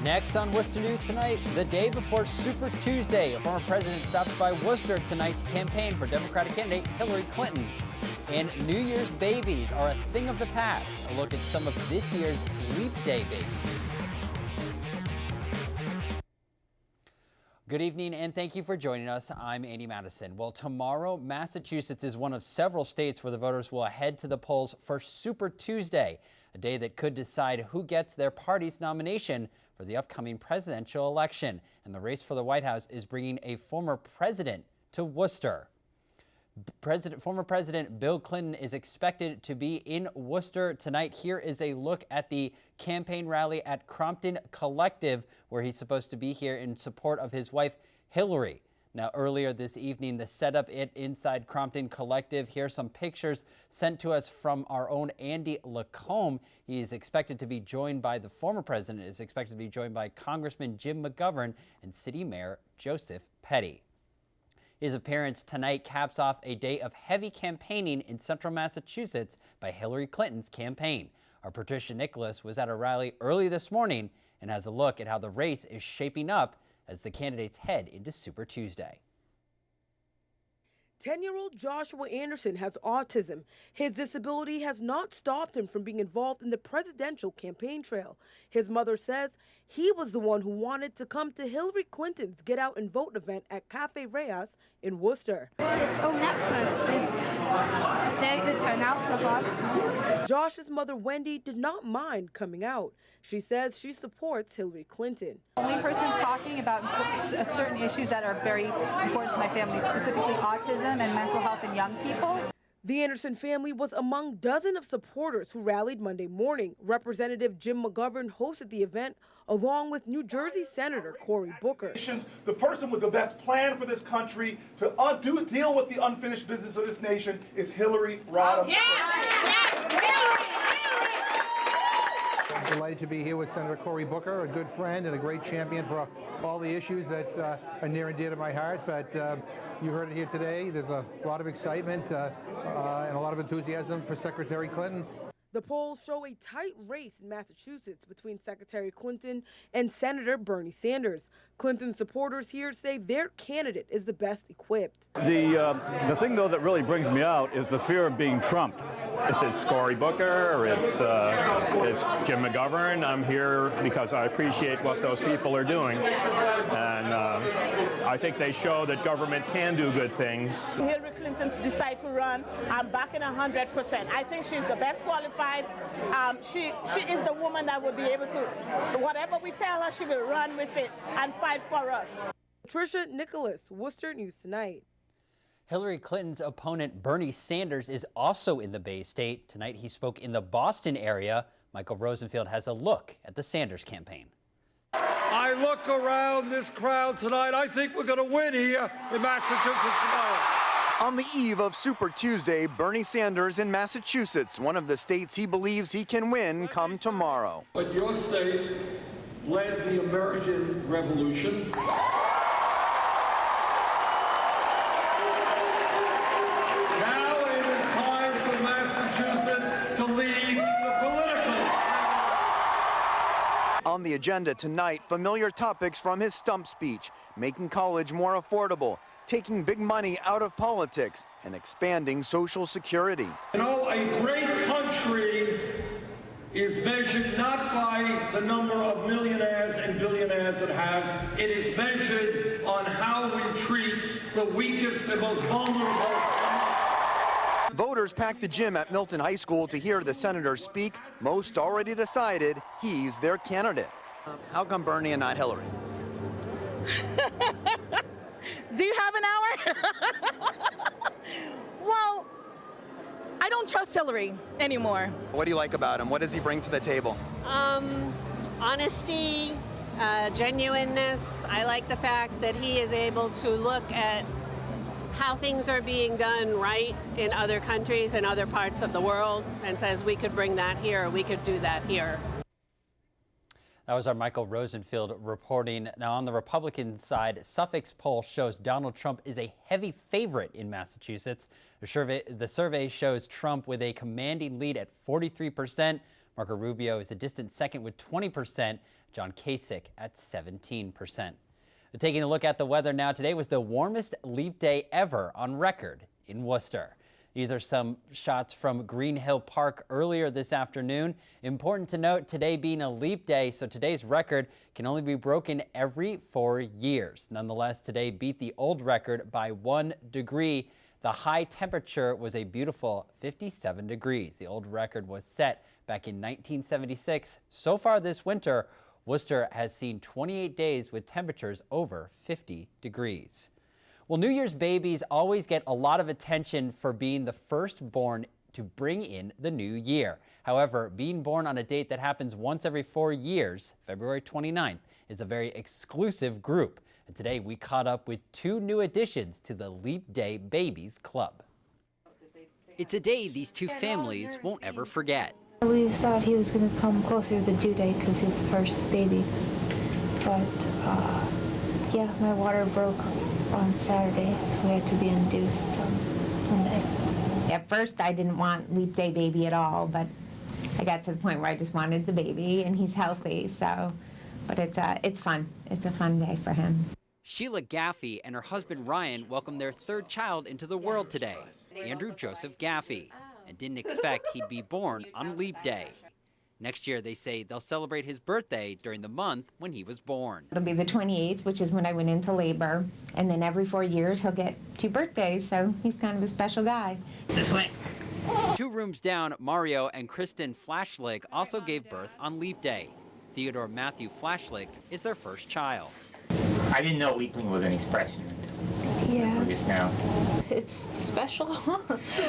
Next on Worcester News Tonight, the day before Super Tuesday, a former president stops by Worcester tonight to campaign for Democratic candidate Hillary Clinton. And New Year's babies are a thing of the past. A look at some of this year's Leap Day babies. Good evening and thank you for joining us. I'm Andy Madison. Well, tomorrow, Massachusetts is one of several states where the voters will head to the polls for Super Tuesday, a day that could decide who gets their party's nomination for the upcoming presidential election. And the race for the White House is bringing a former president to Worcester. Former President Bill Clinton is expected to be in Worcester tonight. Here is a look at the campaign rally at Crompton Collective, where he's supposed to be here in support of his wife, Hillary. Now, earlier this evening, the setup inside Crompton Collective. Here are some pictures sent to us from our own Andy Lacombe. He is expected to be joined by the former president, is expected to be joined by Congressman Jim McGovern and City Mayor Joseph Petty. His appearance tonight caps off a day of heavy campaigning in central Massachusetts by Hillary Clinton's campaign. Our Patricia Nicholas was at a rally early this morning and has a look at how the race is shaping up as the candidates head into Super Tuesday. 10-year-old Joshua Anderson has autism. His disability has not stopped him from being involved in the presidential campaign trail. His mother says he was the one who wanted to come to Hillary Clinton's Get Out and Vote event at Cafe Reyes in Worcester. Oh, excellent. It's very good turnout so far. Josh's mother, Wendy, did not mind coming out. She says she supports Hillary Clinton. Only person talking about certain issues that are very important to my family, specifically autism and mental health in young people. The Anderson family was among dozens of supporters who rallied Monday morning. Representative Jim McGovern hosted the event along with New Jersey Senator Cory Booker. The person with the best plan for this country to deal with the unfinished business of this nation is Hillary Rodham. I'm delighted to be here with Senator Cory Booker, a good friend and a great champion for all the issues that are near and dear to my heart. But you heard it here today. There's a lot of excitement and a lot of enthusiasm for Secretary Clinton. The polls show a tight race in Massachusetts between Secretary Clinton and Senator Bernie Sanders. Clinton supporters here say their candidate is the best equipped. The thing, though, that really brings me out is the fear of being trumped. It's Cory Booker, or it's Jim McGovern. I'm here because I appreciate what those people are doing. And I think they show that government can do good things. Hillary Clinton decide to run, I'm backing 100%. I think she's the best qualified. She is the woman that would be able to, whatever we tell her, she will run with it and fight for us. Patricia Nicholas, Worcester News Tonight. Hillary Clinton's opponent, Bernie Sanders, is also in the Bay State. Tonight, he spoke in the Boston area. Michael Rosenfield has a look at the Sanders campaign. I look around this crowd tonight. I think we're going to win here in Massachusetts tomorrow. On the eve of Super Tuesday, Bernie Sanders in Massachusetts, one of the states he believes he can win come tomorrow. But your state led the American Revolution. Now it is time for Massachusetts to lead the political. On the agenda tonight, familiar topics from his stump speech, making college more affordable, taking big money out of politics, and expanding Social Security. You know, a great country is measured not by the number of millionaires and billionaires it has. It is measured on how we treat the weakest and most vulnerable. Voters packed the gym at Milton High School to hear the senator speak. Most already decided he's their candidate. How come Bernie and not Hillary? Do you have an hour? Well, I don't trust Hillary anymore. What do you like about him? What does he bring to the table? Honesty, genuineness. I like the fact that he is able to look at how things are being done right in other countries and other parts of the world and says we could bring that here, we could do that here. That was our Michael Rosenfield reporting. Now, on the Republican side, Suffolk Poll shows Donald Trump is a heavy favorite in Massachusetts. The survey shows Trump with a commanding lead at 43%. Marco Rubio is a distant second with 20%, John Kasich at 17%. Taking a look at the weather now, today was the warmest leap day ever on record in Worcester. These are some shots from Green Hill Park earlier this afternoon. Important to note, today being a leap day, so today's record can only be broken every 4 years. Nonetheless, today beat the old record by 1 degree. The high temperature was a beautiful 57 degrees. The old record was set back in 1976. So far this winter, Worcester has seen 28 days with temperatures over 50 degrees. Well, New Year's babies always get a lot of attention for being the firstborn to bring in the new year. However, being born on a date that happens once every 4 years, February 29th, is a very exclusive group. And today we caught up with 2 new additions to the Leap Day Babies Club. It's a day these 2 families won't ever forget. We thought he was going to come closer to the due date because he's the first baby. But, yeah, my water broke on Saturday, so we had to be induced on Sunday. At first, I didn't want Leap Day baby at all, but I got to the point where I just wanted the baby, and he's healthy, so. But it's fun. It's a fun day for him. Sheila Gaffey and her husband Ryan welcomed their 3rd child into the world today, Andrew Joseph Gaffey, and didn't expect he'd be born on Leap Day. Next year, they say they'll celebrate his birthday during the month when he was born. It'll be the 28th, which is when I went into labor, and then every 4 years he'll get 2 birthdays, so he's kind of a special guy. This way. 2 rooms down, Mario and Kristen Flashlick also gave birth on Leap Day. Theodore Matthew Flashlick is their first child. I didn't know leaping was an expression. Yeah. Just now. It's special.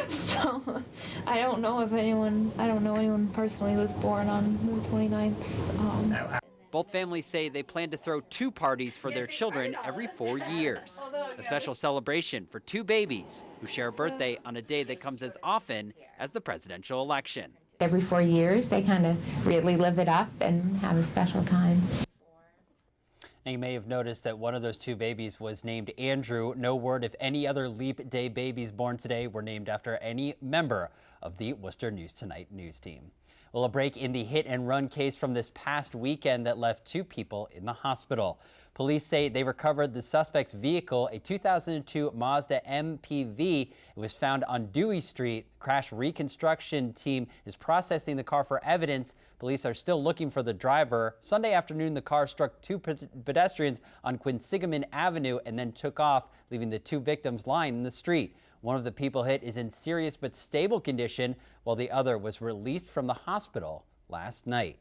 So I don't know anyone personally who was born on the 29th. Both families say they plan to throw 2 parties for their children every 4 years. A special celebration for 2 babies who share a birthday on a day that comes as often as the presidential election. Every 4 years, they kind of really live it up and have a special time. Now, you may have noticed that one of those 2 babies was named Andrew. No word if any other Leap Day babies born today were named after any member of the Worcester News Tonight news team. Well, a break in the hit-and-run case from this past weekend that left 2 people in the hospital. Police say they recovered the suspect's vehicle, a 2002 Mazda MPV. It was found on Dewey Street. The crash reconstruction team is processing the car for evidence. Police are still looking for the driver. Sunday afternoon, the car struck 2 pedestrians on Quinsigamond Avenue and then took off, leaving the 2 victims lying in the street. One of the people hit is in serious but stable condition, while the other was released from the hospital last night.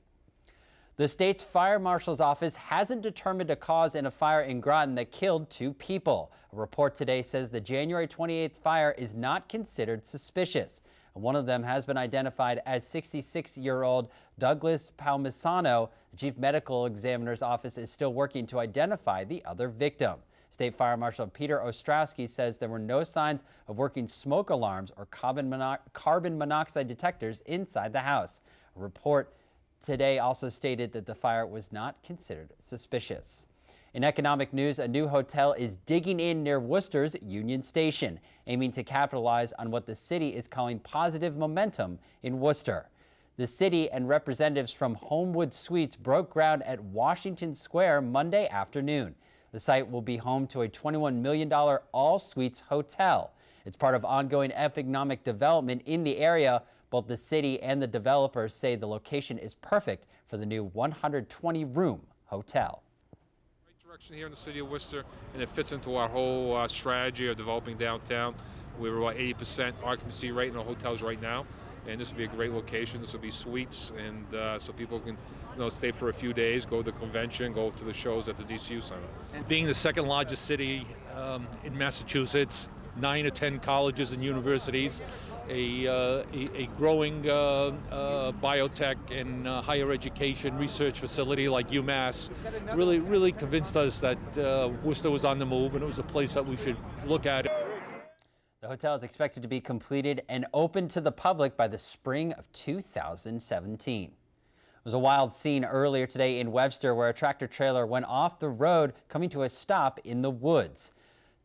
The state's fire marshal's office hasn't determined a cause in a fire in Groton that killed 2 people. A report today says the January 28th fire is not considered suspicious. One of them has been identified as 66-year-old Douglas Palmisano. The chief medical examiner's office is still working to identify the other victim. State Fire Marshal Peter Ostrowski says there were no signs of working smoke alarms or carbon monoxide detectors inside the house. A report today also stated that the fire was not considered suspicious. In economic news, a new hotel is digging in near Worcester's Union Station, aiming to capitalize on what the city is calling positive momentum in Worcester. The city and representatives from Homewood Suites broke ground at Washington Square Monday afternoon. The site will be home to a $21 million all-suites hotel. It's part of ongoing economic development in the area. Both the city and the developers say the location is perfect for the new 120-room hotel. Right direction here in the city of Worcester, and it fits into our whole strategy of developing downtown. We're about 80% occupancy rate in the hotels right now, and this will be a great location. This will be suites, and so people can stay for a few days, go to the convention, go to the shows at the DCU Center. Being the 2nd largest city in Massachusetts, 9 or 10 colleges and universities, a growing biotech and higher education research facility like UMass really convinced us that Worcester was on the move, and it was a place that we should look at. The hotel is expected to be completed and open to the public by the spring of 2017. It was a wild scene earlier today in Webster where a tractor trailer went off the road, coming to a stop in the woods.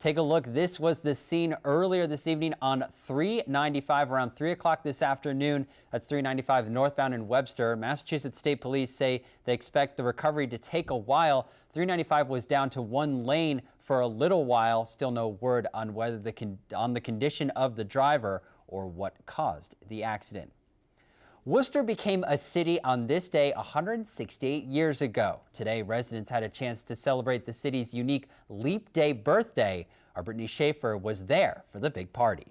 Take a look. This was the scene earlier this evening on 395 around 3 o'clock this afternoon. That's 395 northbound in Webster. Massachusetts State Police say they expect the recovery to take a while. 395 was down to one lane for a little while. Still no word on whether on the condition of the driver or what caused the accident. Worcester became a city on this day 168 years ago. Today, residents had a chance to celebrate the city's unique Leap Day birthday. Our Brittany Schaefer was there for the big party.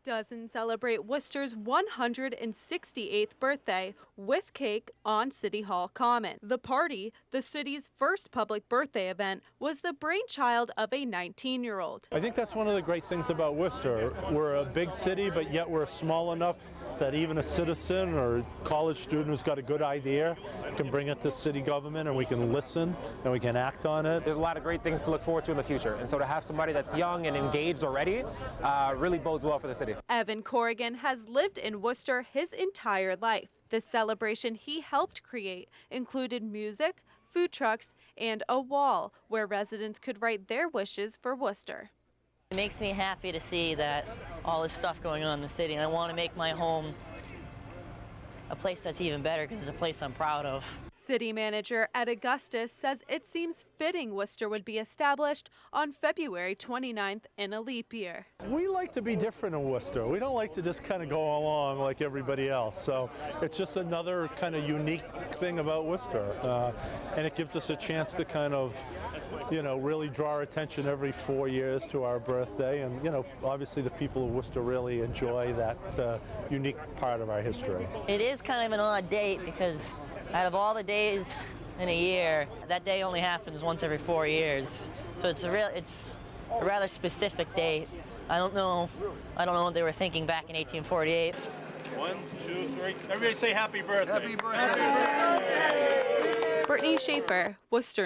Dozens celebrate Worcester's 168th birthday with cake on City Hall Common. The party, the city's first public birthday event, was the brainchild of a 19-year-old. I think that's one of the great things about Worcester. We're a big city, but yet we're small enough that even a citizen or college student who's got a good idea can bring it to city government, and we can listen and we can act on it. There's a lot of great things to look forward to in the future, and so to have somebody that's young and engaged already really bodes well for the city. Evan Corrigan has lived in Worcester his entire life. The celebration he helped create included music, food trucks, and a wall where residents could write their wishes for Worcester. It makes me happy to see that all this stuff going on in the city, and I want to make my home a place that's even better because it's a place I'm proud of. City manager Ed Augustus says it seems fitting Worcester would be established on February 29th in a leap year. We like to be different in Worcester. We don't like to just kind of go along like everybody else. So it's just another kind of unique thing about Worcester. And it gives us a chance to kind of, really draw our attention every 4 years to our birthday. And, obviously the people of Worcester really enjoy that unique part of our history. It is kind of an odd date because out of all the days in a year, that day only happens once every 4 years. So it's a rather specific date. I don't know what they were thinking back in 1848. 1, 2, 3. Everybody say happy birthday. Happy birthday. Brittany Schaefer, Worcester.